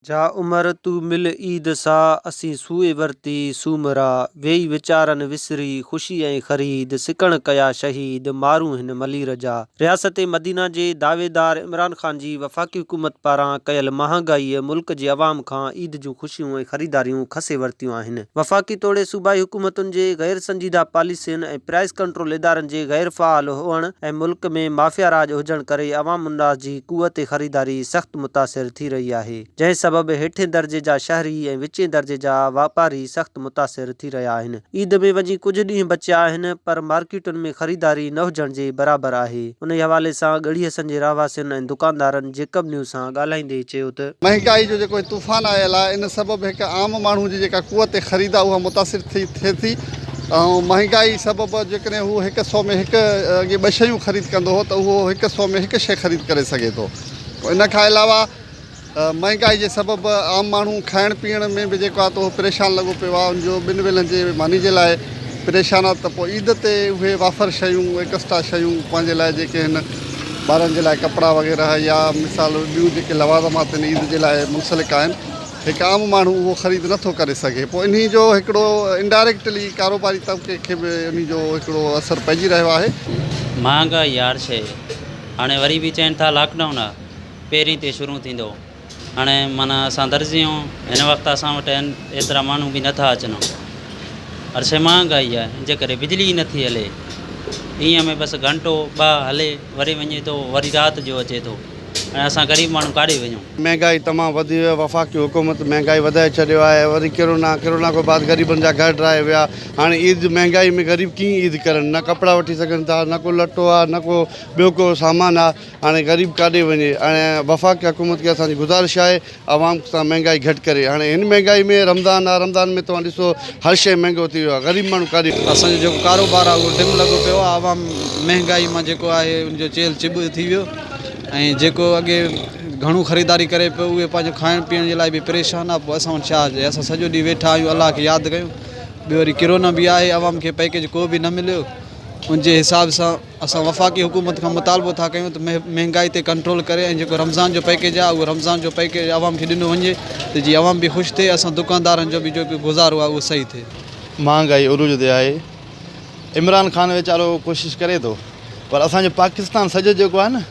जा उमर तू मिल ईद सा असीं सूए वरती सूमरा वेई वीचारन विसरी ख़ुशी ऐं ख़रीद सिकण कया शहीद मारूं हिन मलीर जा। रियासत मदीना जे दावेदार इमरान ख़ान जी वफ़ाक़ी हुकूमत पारां कयल महांगाईअ मुल्क जे अवाम खां ईद जूं ख़ुशियूं ऐं ख़रीदारियूं खसे वरितियूं आहिनि। वफ़ाक़ी तोड़े सूबाई हुकूमतुनि जे गैर संजीदा पॉलिसियुनि ऐं प्राइस कंट्रोल इदारनि जे गैर फ़ाल हुअण ऐं मुल्क में माफ़िया राज हुजण करे अवाम उन्नास जी क़ुवत ख़रीदारी सख़्त मुतासिर थी रही आहे, जंहिं सबबि हेठें दर्जे जा शहरी ऐं विचें दर्जे जा वापारी सख़्त मुतासिर थी रहिया आहिनि। ईद में वञी कुझु ॾींहं बचिया आहिनि पर मार्केटुनि में ख़रीदारी न हुजण जे बराबरि आहे। उन हवाले सां ॻढ़ी हसन जे रहवासियुनि ऐं दुकानदारनि जेकब न्यूज़ सां ॻाल्हाईंदे चयो त महांगाई जो जेको तूफ़ान आयल आहे इन सबबि हिकु आम माण्हू जी जेका क़ुवत ख़रीद आहे उहा मुतासिर थिए थी ऐं महांगाई सबबि जेकॾहिं हू 100 में हिकु अॻे 2 शयूं ख़रीद कंदो हो त उहो 100 में हिकु शइ ख़रीद करे सघे थो। इन खां अलावा महांगाई जे सबबि आम माण्हू खाइण पीअण में बि जेको आहे त उहो परेशान लॻो पियो आहे। उनजो 2 वेलनि जे मानी जे लाइ परेशान आहे त पोइ ईद ते उहे वाफर शयूं एक्स्ट्रा शयूं पंहिंजे लाइ जेके आहिनि ॿारनि जे लाइ कपिड़ा वग़ैरह या मिसाल ॿियूं जेके लवाज़मात आहिनि ईद जे लाइ मुंसलिक आहिनि, हिकु आम माण्हू उहो ख़रीद नथो करे सघे। पोइ इन जो हिकिड़ो इनडायरेक्टली कारोबारी तबिके खे बि इन जो हिकिड़ो असरु पइजी रहियो आहे। महांगाई यार शइ हाणे वरी बि चवनि था लॉकडाउन आहे पहिरीं ते शुरू थींदो। हाणे माना असां दर्जी आहियूं, हिन वक़्तु असां वटि एतिरा माण्हू बि नथा अचनि। हर शइ महांगाई आहे, हिन जे करे बिजली ई नथी हले। ईअं में बसि घंटो 2 हले वरी वञे थो, वरी राति जो अचे थो। ऐं असां ग़रीब माण्हू काॾे वञूं। महंगाई तमामु वधी वियो आहे। वफ़ाक़ी हुकूमत महंगाई वधाए छॾियो आहे। वरी कोरोना खां बाद ग़रीबनि जा घर ड्राए विया। हाणे ईद महांगाई में ग़रीब कीअं ईद करनि, न कपिड़ा वठी सघनि था, न को लटो आहे, न को ॿियो को सामान आहे। हाणे ग़रीब काॾे वञे। हाणे वफ़ाक़ी हुकूमत खे असांजी गुज़ारिश आहे आवाम सां महंगाई घटि करे। हाणे हिन महांगाई में रमज़ान आहे, रमज़ान में तव्हां ॾिसो हर शइ महांगो थी वियो आहे। ग़रीब माण्हू काॾे। असांजो जेको कारोबार आहे उहो डिम लॻो पियो आहे। आवाम महांगाई मां जेको आहे उनजो चेल चिब थी वियो ऐं जेको अॻे घणो ख़रीदारी करे पियो उहे पंहिंजो खाइण पीअण जे लाइ बि परेशान आहे। पोइ असां वटि छा चए, असां सॼो ॾींहुं वेठा आहियूं, अलाह खे यादि कयूं। ॿियो वरी किरोना बि आहे, आवाम खे पैकेज को बि न मिलियो। उनजे हिसाब सां असां वफ़ाक़ी हुकूमत खां मुतालबो था कयूं त महांगाई ते कंट्रोल करे ऐं जेको रमज़ान जो पैकेज आहे उहो रमज़ान जो पैकेज आवाम खे ॾिनो वञे त जीअं आवाम बि ख़ुशि थिए, असां दुकानदारनि जो बि जेको गुज़ारो आहे उहो सही थिए। महांगाई उरूज ते आहे। इमरान ख़ान वीचारो कोशिशि करे थो पर असांजो पाकिस्तान सॼो जेको आहे न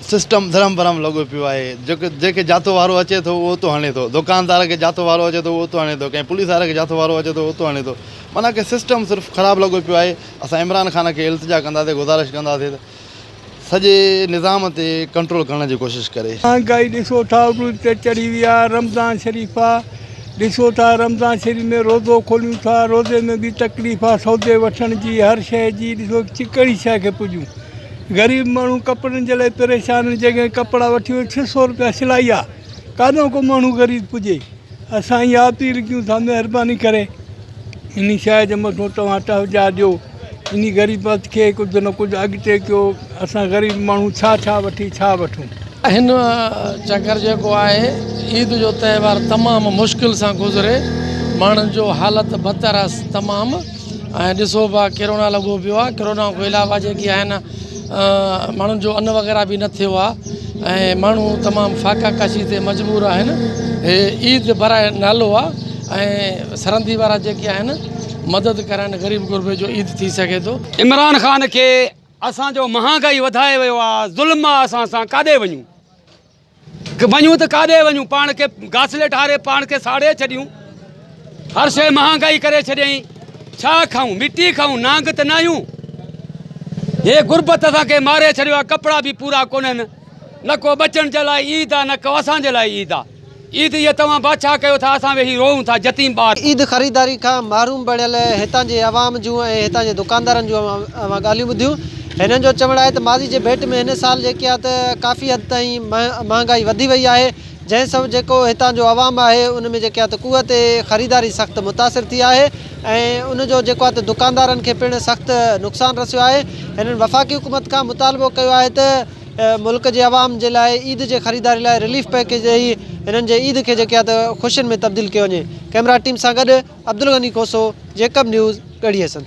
सिस्टम धर्म भरम लॻो पियो आहे। जेके जातो वारो अचे थो उहो तो हणे थो, दुकानदार खे जातो वारो अचे थो उहो तो हणे थो, कंहिं पुलिस वारे खे जातो वारो अचे थो उहो तो हणे थो। माना की सिस्टम सिर्फ़ु ख़राबु लॻो पियो आहे। असां इमरान ख़ान खे इल्तिजा कंदासीं, गुज़ारिश कंदासीं त सॼे निज़ाम ते कंट्रोल करण जी कोशिशि करे। महांगाई ॾिसो था उरूज ते चढ़ी वई आहे। रमज़ान शरीफ़ आहे, ॾिसो था रमज़ान शरीफ़ में रोज़ो खोलियूं था, रोज़े में बि तकलीफ़ आहे सौदे वठण जी, हर शइ जी। ॾिसो चिकड़ी शइ खे पुॼूं। ग़रीब माण्हू कपिड़नि जे लाइ परेशान, जॻह कपिड़ा वठी 600 रुपया सिलाई आहे, काॾों को माण्हू ग़रीब पुॼे। असां इहा अपील कयूं था महिरबानी करे इन शइ जे मथां तव्हां तवजा ॾियो। इन ग़रीबत खे कुझु न कुझु अॻिते कयो। असां ग़रीब माण्हू छा वठी छा वठूं। हिन चकर जेको आहे ईद जो त्योहार तमामु मुश्किल सां गुज़रे, माण्हुनि जो हालति बदतर आहे तमामु। ऐं ॾिसो पिया किरोना लॻो पियो आहे। किरोना खां अलावा जेकी आहे न माण्हुनि जो अन्न वग़ैरह बि न थियो आहे ऐं माण्हू तमामु फ़ाक़ा कशी ते मजबूर आहिनि। हे ईद भराए नालो आहे ऐं सरहदी वारा जेके आहिनि मदद कराइनि, ग़रीब गुरबे जो ईद थी सघे थो। इमरान ख़ान खे असांजो महांगाई वधाए वियो आहे, ज़ुल्म आहे। असां काॾे वञूं त काॾे वञूं? पाण खे घासले ठारे पाण खे साड़े छॾियूं। हर शइ महांगाई करे छॾियईं। छा खाऊं? मिटी खाऊं? नांग त न आहियूं। हे गुरबत असांखे मारे छॾियो आहे। कपिड़ा बि पूरा कोन्हनि, न को बचनि जे लाइ ईद आहे, न को असांजे लाइ ईद आहे। ईद इहा तव्हां बादशाह कयो था, असां वेही रोऊं था जतीम ॿार। ईद ख़रीदारी खां मारूम बणियल हितां जे अवाम जूं ऐं हितां जे दुकानदारनि जूं ॻाल्हियूं ॿुधियूं। हिननि जो चवणु आहे त माज़ी जे भेट में हिन साल जेकी आहे त काफ़ी हद ताईं महांगाई वधी वई आहे, जंहिं सबबु जेको हितां जो अवाम आहे उन में जेकी आहे त क़ुवत ख़रीदारी सख़्तु मुतासिर थी आहे ऐं उनजो जेको आहे त दुकानदारनि खे पिणु सख़्तु नुक़सानु रसियो आहे। हिननि वफ़ाक़ी हुकूमत खां मुतालबो कयो आहे त मुल्क जे अवाम जे लाइ ईद जे ख़रीदारी लाइ रिलीफ पैकेज ॾेई हिननि जे ईद खे जेके आहे त ख़ुशियुनि में तब्दील कयो वञे। कैमरा टीम सां गॾु अब्दुल गनी कोसो, जेकब न्यूज़, ॻढ़ी हसन।